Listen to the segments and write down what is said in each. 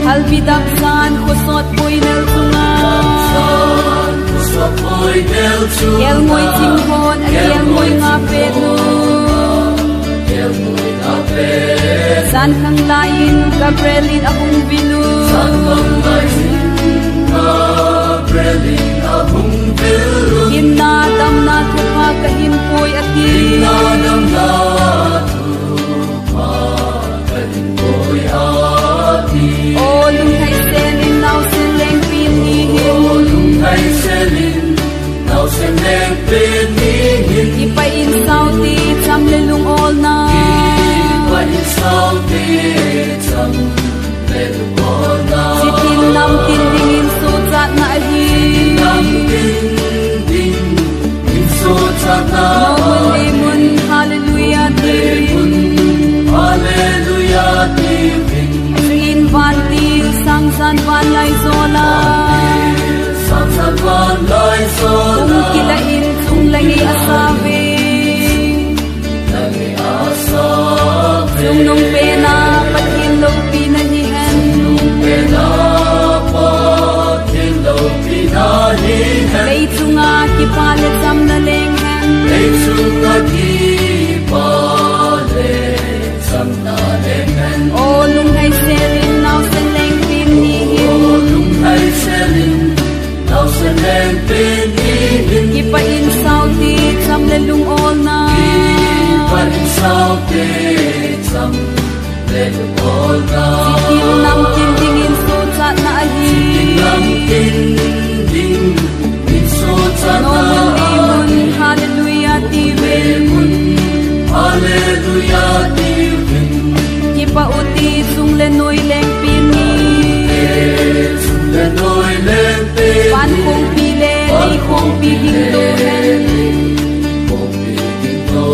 Albidaksan kusot po'y nelsunga Yel mo'y timhon at yel mo'y ngapenu San kang lain Gabrielin akong binu Hinadam na tupa kahinpoy at Hinadam na tupa kahinpoy at O lunghay selin now sileng pinihin O lunghay selin now sileng pinihin Ipainsaw ti tsam lelung all na Ipainsaw ti tsam lelung all na Sitin nam tindingin sutat na ahin Sitin nam tindingin te cham le bol na Tin nam tin ding in so chat na hi nam tin ding in so chat No na mun di mun hallelujah ti ven hallelujah ti vin Ki pa uti sung le noi leng pin ni chung le noi le pe Pan kong pi le ni kong pi ding do hen kong pi ding to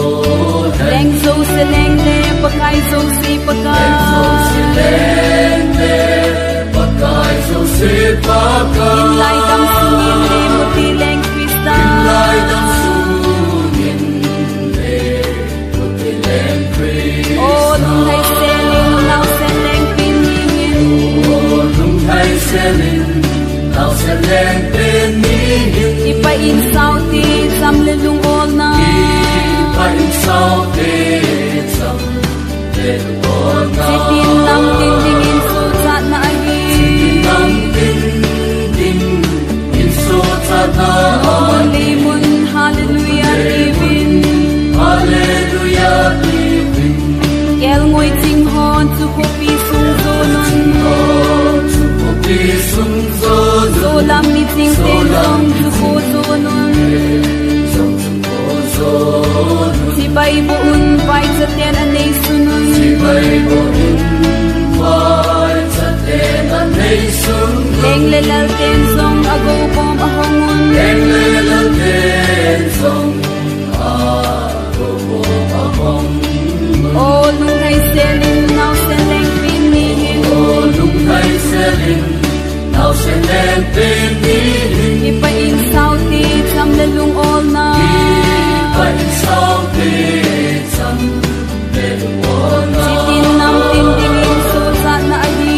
Leng zo se leng le pakai zo si pakai pakai so se pakai In lai dam sungin le muti leng Krista lai dam sungin le muti leng Krista Oh lung hai se ling nau se leng pin ni hin oh lung hai se ling nau se leng pin ni hin Ipa in sao ti sam le lung ol na pa in sao te cham le lung na Si tin nam tin ding in so chat na hi nam tin ding in so chat na Only mun hallelujah ti vin hallelujah ti vin Kel ngoi ting hon chu ko pi sung zo nun chu ko pi sung zo So lam ni ting ten song chu ko zo nun song chu ko zo Si bai bo un bai sa ten anei sunun si bai bo in vai chat ten an nei sung Leng le lal ten song ago pom ahongun en le la ten song a go bo a bom Oh lung hai se ling nau se leng pin ni hin oh lung hai se ling nau se leng pin ni hin Ipa in sao ti sam le lung ol na pa in sao te cham le lung na Si tin nam tin ding in so chat na hi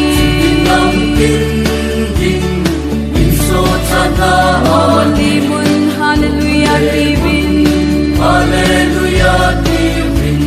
nam tin ding in so chat na Only mun hallelujah ti vin hallelujah ti vin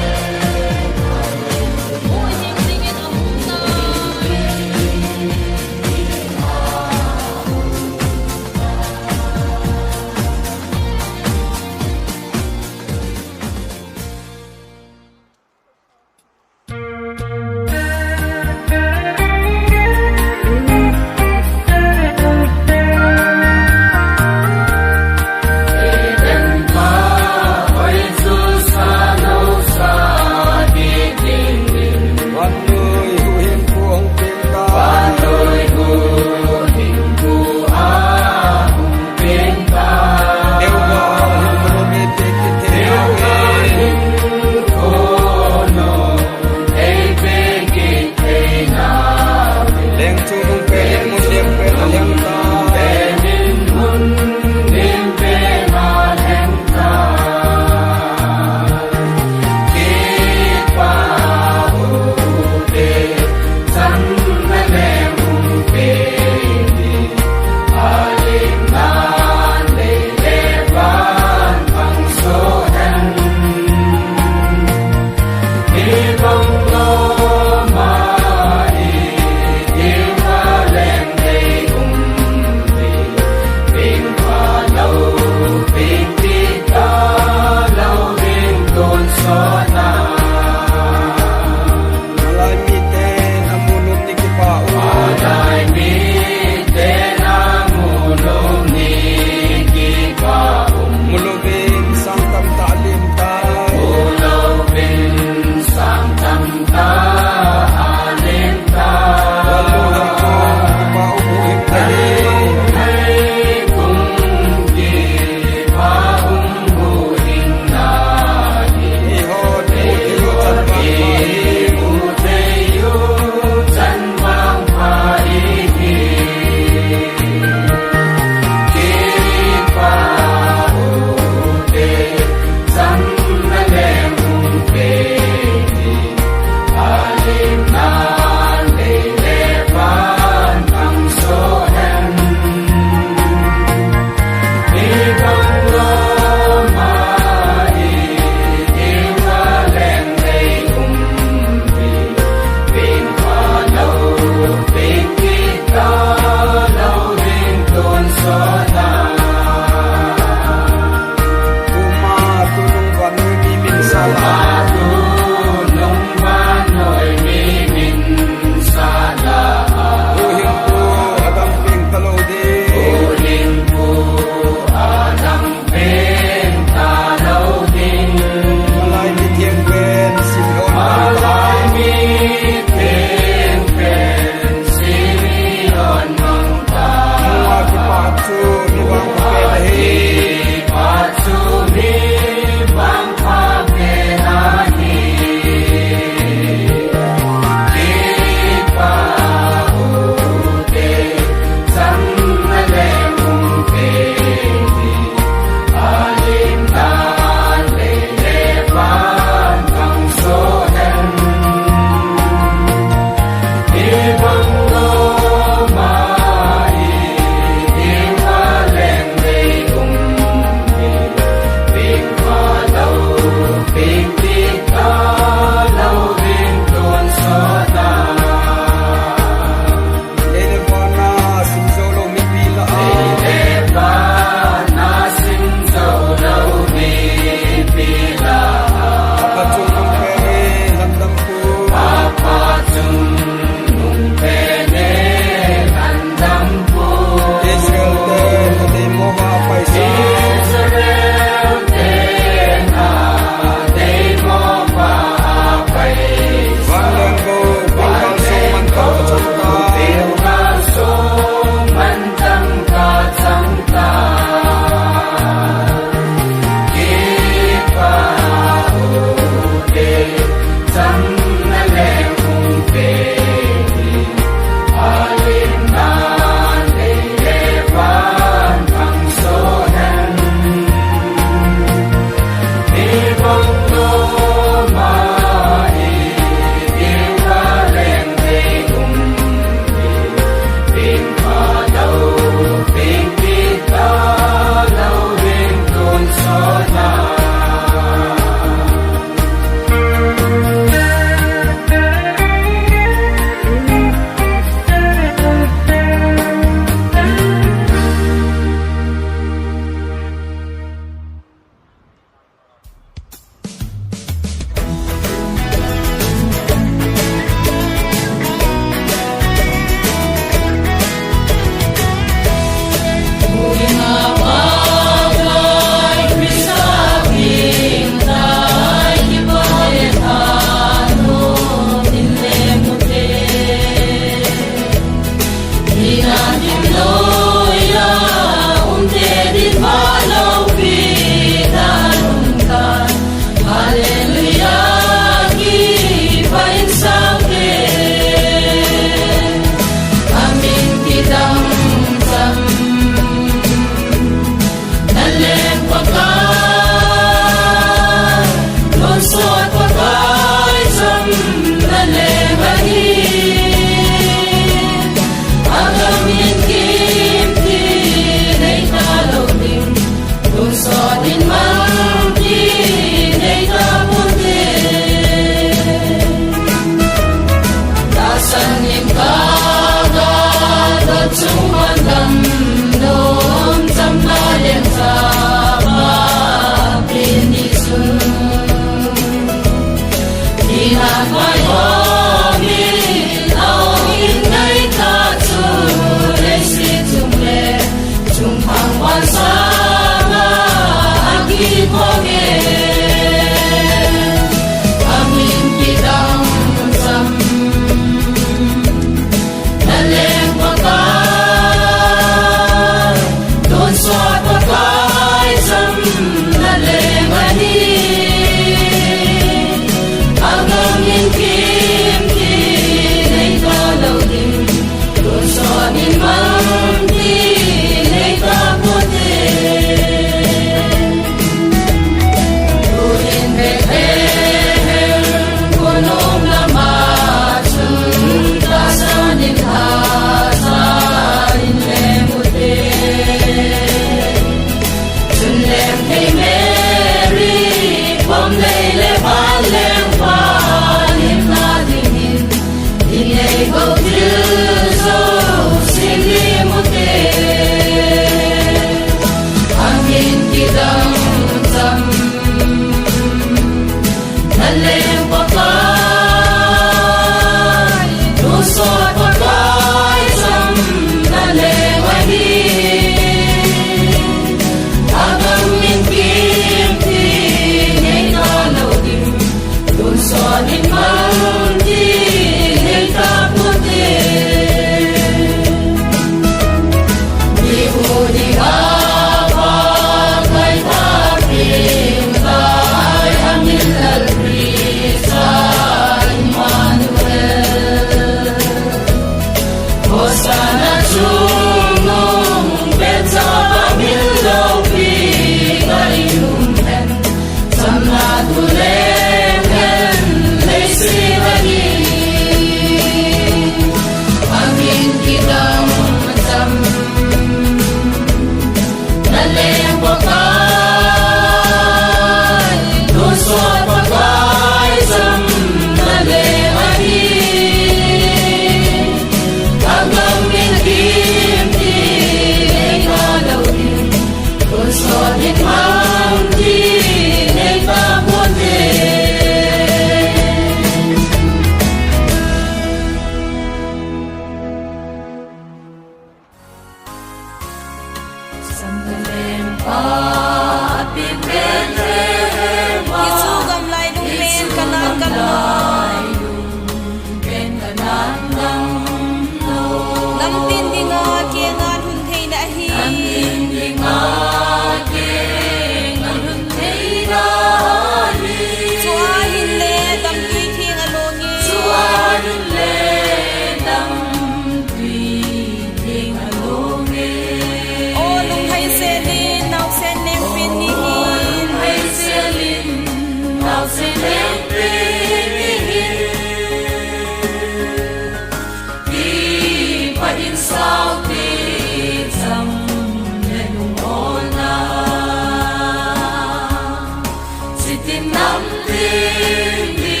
tin nam tin đi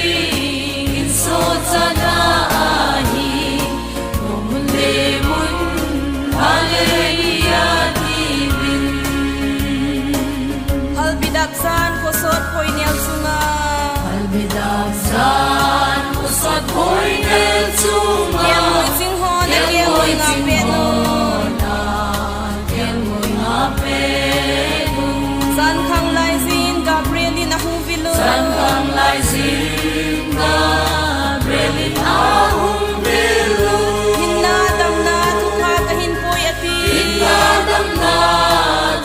in so cha na hi mun le mun hallelujah divin Halbidak san ko sot poi nial sunga albidak san usat boy nel chunga Kiam moi sing hon a kiam moi nga pe no kiam moi nga pe nu San khang lai zin Gabriel in a hu vilu san khang lai zin Gabriel a hum bilu Hinna dam na thu kha ka hin poi ati Hinna dam na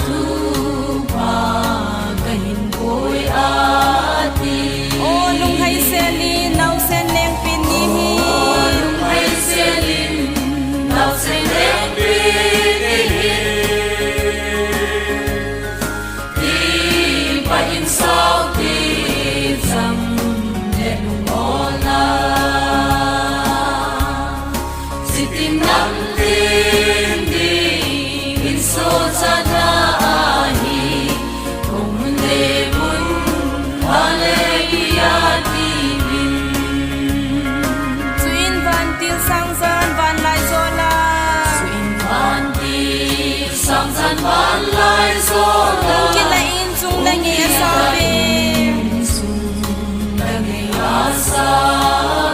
thu pa kahin koi ati O lung hai se li nau sen leng pin ni hi lung hai se lin nau se leng pin ni ti pa in sao ti sam de lung ola sitin nam tin di in so cha na hi kong le mun hallelujah divin Suin van til sang san van lai zola Suin van ti sang san van lai so la Ki la in chung la nge sa ve sung la nge asa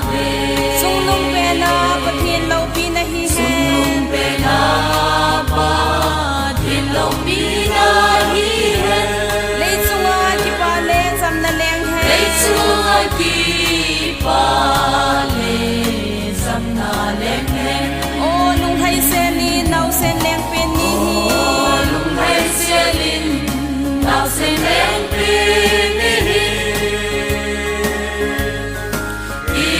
ve Chung lung pe na pathin lo pi na hi he sung pe na pa din lo mi na hi he Lei chunga ki pa le sam na leng he Lei chunga ki pa le sam na leng he O lung hai se li nau sen leng pin ni hi lung hai se lin nau se leng pin ni i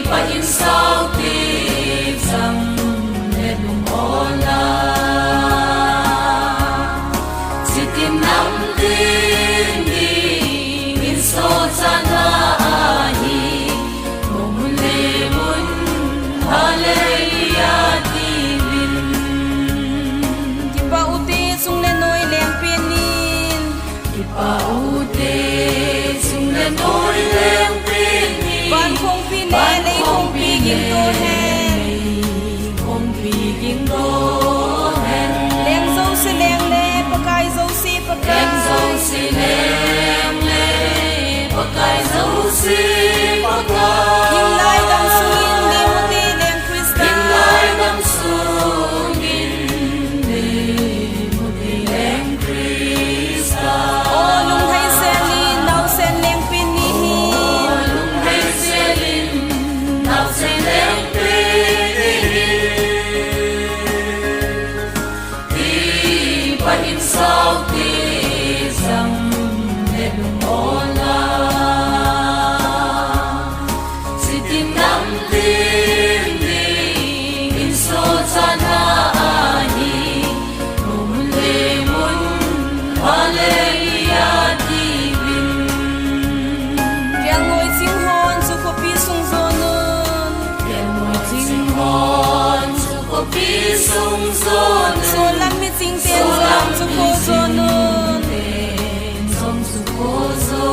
pa in sao ti sam le lung ola sitin nam tin di in so cha na hi mun le mun hallelujah divin Ki pa uti chung le noi leng pin nin ipaute sung le noi leng pin ni Van khong pi le lei khong pi gim to hen kong pi ging do hen Leng zo se leng le pakai zo si pakai leng zo si leng le pakai zo si pakai Him lai dam sungin ni mu ti leng Krista Him lai dam sungin ni mu ti leng Krista O lung hai se li nau sen leng pin ni hi lung hai se lin nau se leng pin ni pa in sao ti sam le lung ola sitin nam tin di in so cha na hi mun le mun hallelujah divin Kiang ngoi sing hon su ko pi sung zo nun Yan mo ting hon su ko pi sung son So lam mi sing ten zam su ko zo nun song su ko zo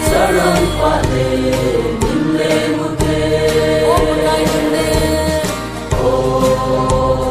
Sarang pale Lord.